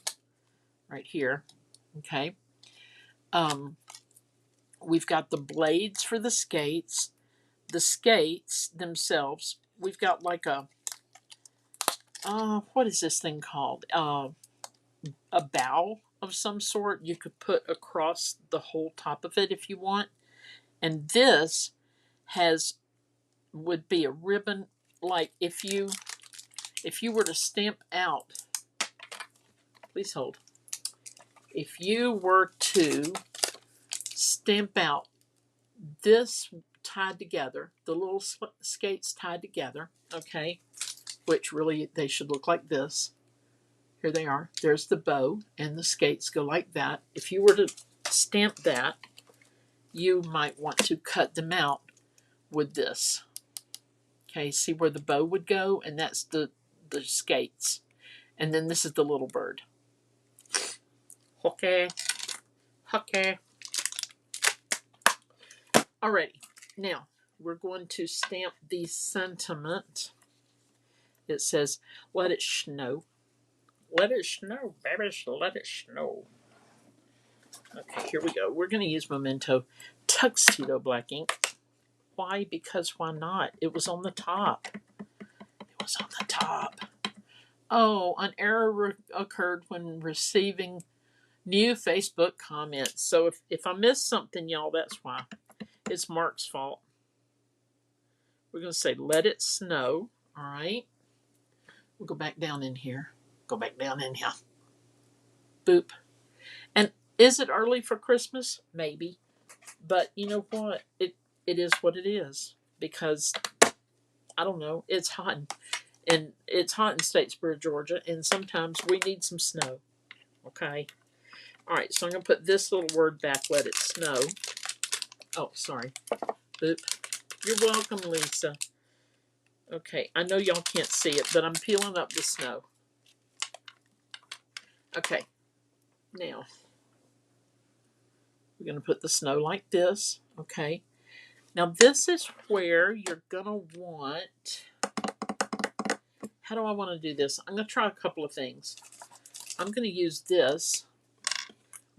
right here. Okay. We've got the blades for the skates. The skates themselves, we've got like a, what is this thing called? A bow of some sort you could put across the whole top of it if you want. And this would be a ribbon, like if you were to stamp out, please hold. If you were to stamp out this tied together, the little skates tied together, okay, which really they should look like this. Here they are. There's the bow, and the skates go like that. If you were to stamp that, you might want to cut them out with this. Okay, see where the bow would go? And that's the skates. And then this is the little bird. Okay. Okay. Alrighty. Now, we're going to stamp the sentiment. It says, let it snow. Let it snow, baby, let it snow. Okay, here we go. We're going to use Memento Tuxedo Black ink. Why? Because why not? It was on the top. It was on the top. Oh, an error occurred when receiving new Facebook comments. So if I missed something, y'all, that's why. It's Mark's fault. We're going to say, let it snow. All right. We'll go back down in here. Go back down in here. Boop. And is it early for Christmas? Maybe. But you know what? It is what it is. Because, I don't know, it's hot. And it's hot in Statesboro, Georgia. And sometimes we need some snow. Okay? All right. So I'm going to put this little word back, let it snow. Oh, sorry. Boop. You're welcome, Lisa. Okay. I know y'all can't see it, but I'm peeling up the snow. Okay. Now, we're going to put the snow like this. Okay. Now, this is where you're going to want... How do I want to do this? I'm going to try a couple of things. I'm going to use this.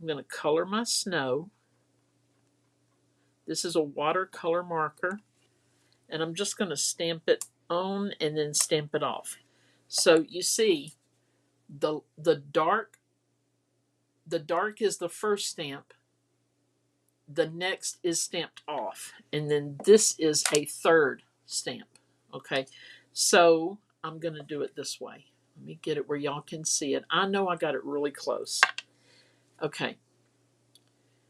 I'm going to color my snow. This is a watercolor marker. And I'm just going to stamp it on and then stamp it off. So, you see, the dark is the first stamp. The next is stamped off. And then this is a third stamp. Okay. So I'm going to do it this way. Let me get it where y'all can see it. I know I got it really close. Okay.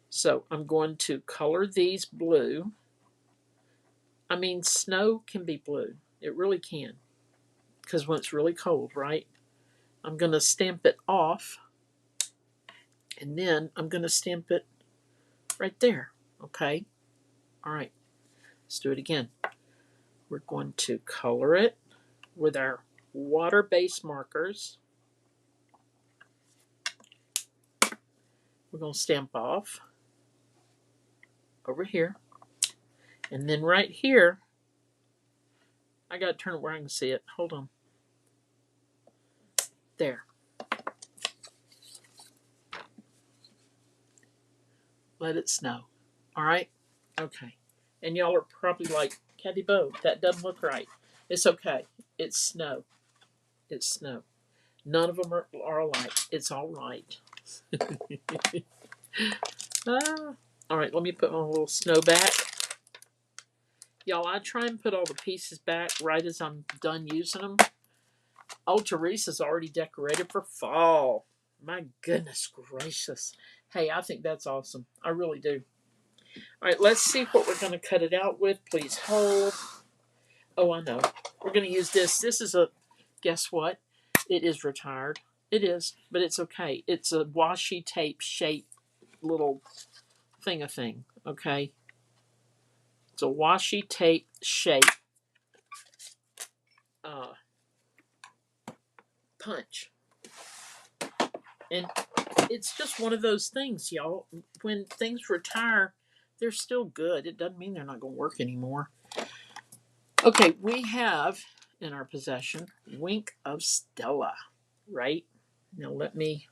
So I'm going to color these blue. I mean, snow can be blue. It really can. Because when it's really cold, right? I'm going to stamp it off. And then I'm going to stamp it right there. Okay. All right. Let's do it again. We're going to color it with our water-based markers. We're going to stamp off over here. And then right here, I got to turn it where I can see it. Hold on. There. Let it snow. All right? Okay. And y'all are probably like, Caddy Bo, that doesn't look right. It's okay. It's snow. It's snow. None of them are alike. It's all right. All right, let me put my little snow back. Y'all, I try and put all the pieces back right as I'm done using them. Oh, Teresa's already decorated for fall. My goodness gracious. Hey, I think that's awesome. I really do. All right, let's see what we're going to cut it out with. Please hold. Oh, I know. We're going to use this. This is a, guess what? It is retired. It is, but it's okay. It's a washi tape shaped little thing, okay? It's a washi tape shape punch. And it's just one of those things, y'all. When things retire, they're still good. It doesn't mean they're not going to work anymore. Okay, we have in our possession Wink of Stella, right? Now let me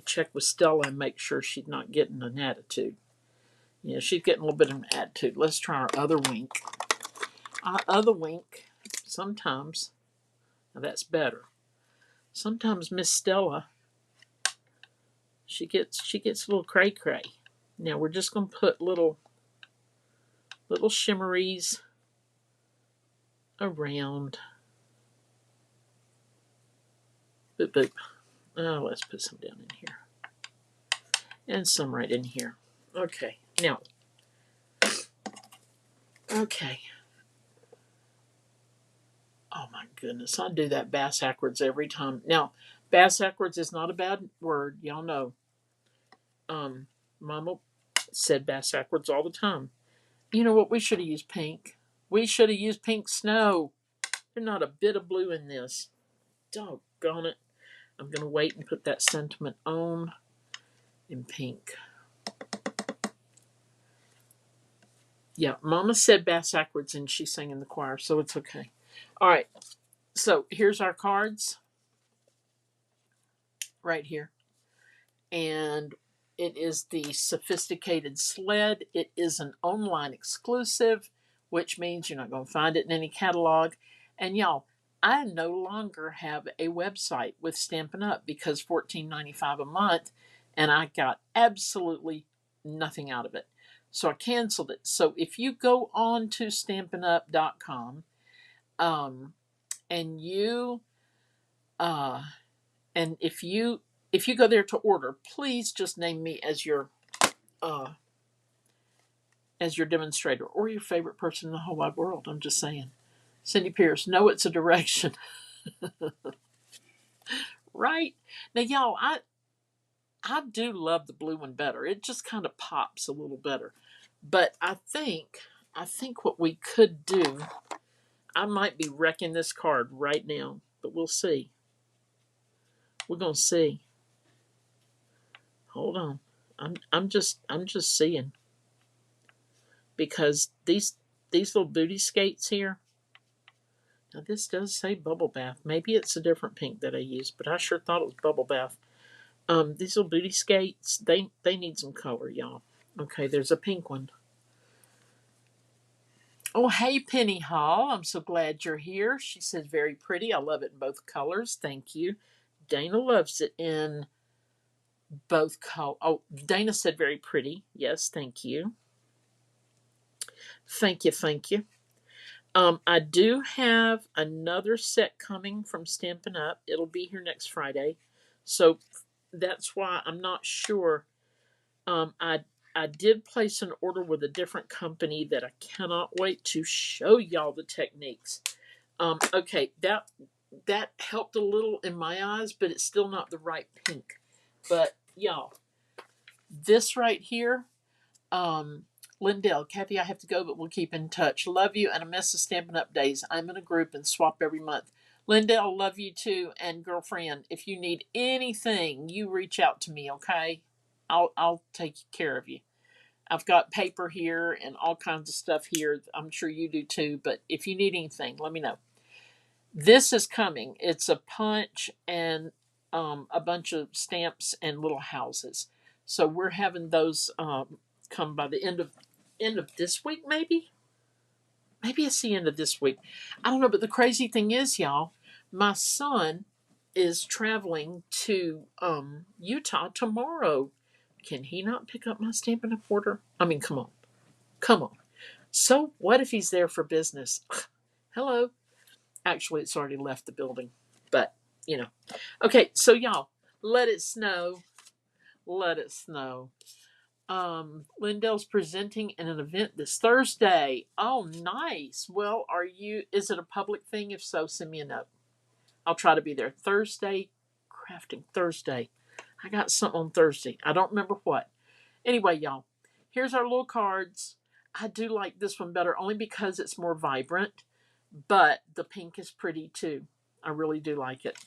check with Stella and make sure she's not getting an attitude. Yeah, she's getting a little bit of an attitude. Let's try our other Wink. Our other Wink, sometimes, now that's better. Sometimes Miss Stella, she gets a little cray cray. Now we're just going to put little shimmeries around. Boop boop. Oh, let's put some down in here. And some right in here. Okay. Now. Okay. Oh my goodness. I do that backwards every time. Now, backwards is not a bad word. Y'all know. Mama said backwards all the time. You know what? We should have used pink. We should have used pink snow. There's not a bit of blue in this. Doggone it. I'm going to wait and put that sentiment on in pink. Yeah, Mama said backwards and she sang in the choir, so it's okay. All right, so here's our cards right here. And it is the Sophisticated Sled. It is an online exclusive, which means you're not going to find it in any catalog. And y'all, I no longer have a website with Stampin' Up! Because $14.95 a month, and I got absolutely nothing out of it. So I canceled it. So if you go on to stampinup.com, and you and if you go there to order, please just name me as your demonstrator or your favorite person in the whole wide world. I'm just saying. Cindy Pierce, no, it's a direction. Right? Now, y'all, I do love the blue one better. It just kind of pops a little better. But I think what we could do, I might be wrecking this card right now, but we'll see. We're gonna see. Hold on. I'm just seeing. Because these little booty skates here. Now this does say bubble bath. Maybe it's a different pink that I used, but I sure thought it was bubble bath. These little booty skates, they need some color, y'all. Okay, there's a pink one. Oh, hey, Penny Hall. I'm so glad you're here. She says very pretty. I love it in both colors. Thank you. Dana loves it in both colors. Oh, Dana said very pretty. Yes, thank you. Thank you, thank you. I do have another set coming from Stampin' Up. It'll be here next Friday. So that's why I'm not sure. I did place an order with a different company that I cannot wait to show y'all the techniques. Okay, that helped a little in my eyes, but it's still not the right pink. But y'all, this right here, Lindell, Kathy, I have to go, but we'll keep in touch. Love you, and I miss the Stampin' Up! Days. I'm in a group and swap every month. Lindell, love you too, and girlfriend, if you need anything, you reach out to me, okay? I'll take care of you. I've got paper here and all kinds of stuff here. I'm sure you do too, but if you need anything, let me know. This is coming. It's a punch and a bunch of stamps and little houses. So we're having those come by the end of this week, maybe. Maybe it's the end of this week. I don't know, but the crazy thing is, y'all, my son is traveling to Utah tomorrow. Can he not pick up my Stampin' Up! Order? I mean, come on. Come on. So what if he's there for business? Hello. Actually, it's already left the building. But, you know. Okay, so y'all, let it snow. Let it snow. Lindell's presenting in an event this Thursday. Oh, nice. Well, is it a public thing? If so, send me a note. I'll try to be there. Thursday, Crafting Thursday. I got something on Thursday. I don't remember what. Anyway, y'all, here's our little cards. I do like this one better only because it's more vibrant, but the pink is pretty too. I really do like it.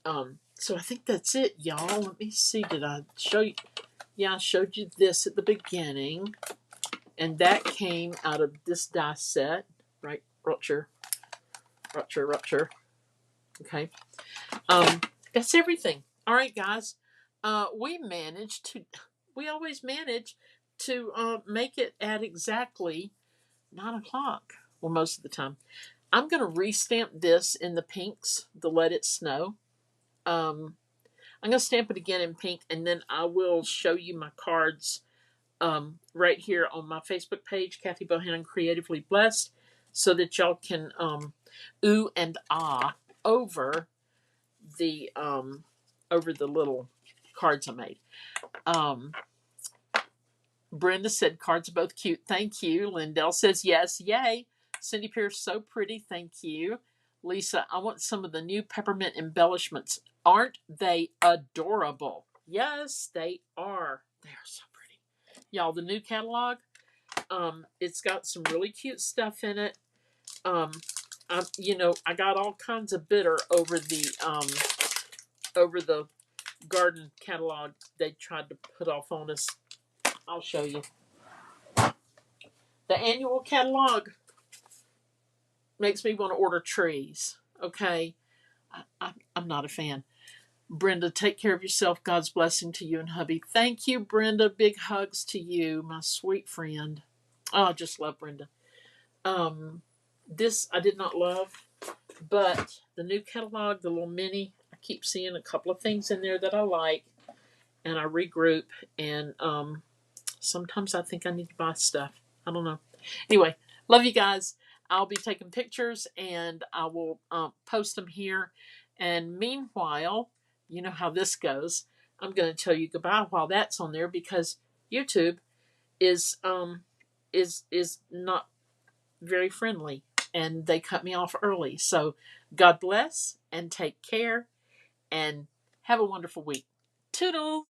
So I think that's it, y'all. Let me see. Did I show you? Yeah, I showed you this at the beginning, and that came out of this die set, right? Rupture. Okay. That's everything. All right, guys. We always manage to make it at exactly 9 o'clock. Well, most of the time. I'm going to restamp this in the pinks, the Let It Snow. I'm going to stamp it again in pink, and then I will show you my cards right here on my Facebook page, Kathy Bohannon Creatively Blessed, so that y'all can ooh and ah over the little cards I made. Brenda said cards are both cute. Thank you. Lindell says yes. Yay. Cindy Pierce, so pretty. Thank you. Lisa, I want some of the new peppermint embellishments. Aren't they adorable? Yes, they are. They are so pretty. Y'all, the new catalog, it's got some really cute stuff in it. I got all kinds of bitter over the garden catalog they tried to put off on us. I'll show you. The annual catalog makes me want to order trees. Okay, I'm not a fan. Brenda, take care of yourself. God's blessing to you and hubby. Thank you, Brenda. Big hugs to you, my sweet friend. Oh, I just love Brenda. This I did not love, but the new catalog, the little mini, I keep seeing a couple of things in there that I like, and I regroup. And sometimes I think I need to buy stuff. I don't know. Anyway, love you guys. I'll be taking pictures and I will post them here. And meanwhile, you know how this goes. I'm going to tell you goodbye while that's on there because YouTube is not very friendly and they cut me off early. So God bless and take care and have a wonderful week. Toodles.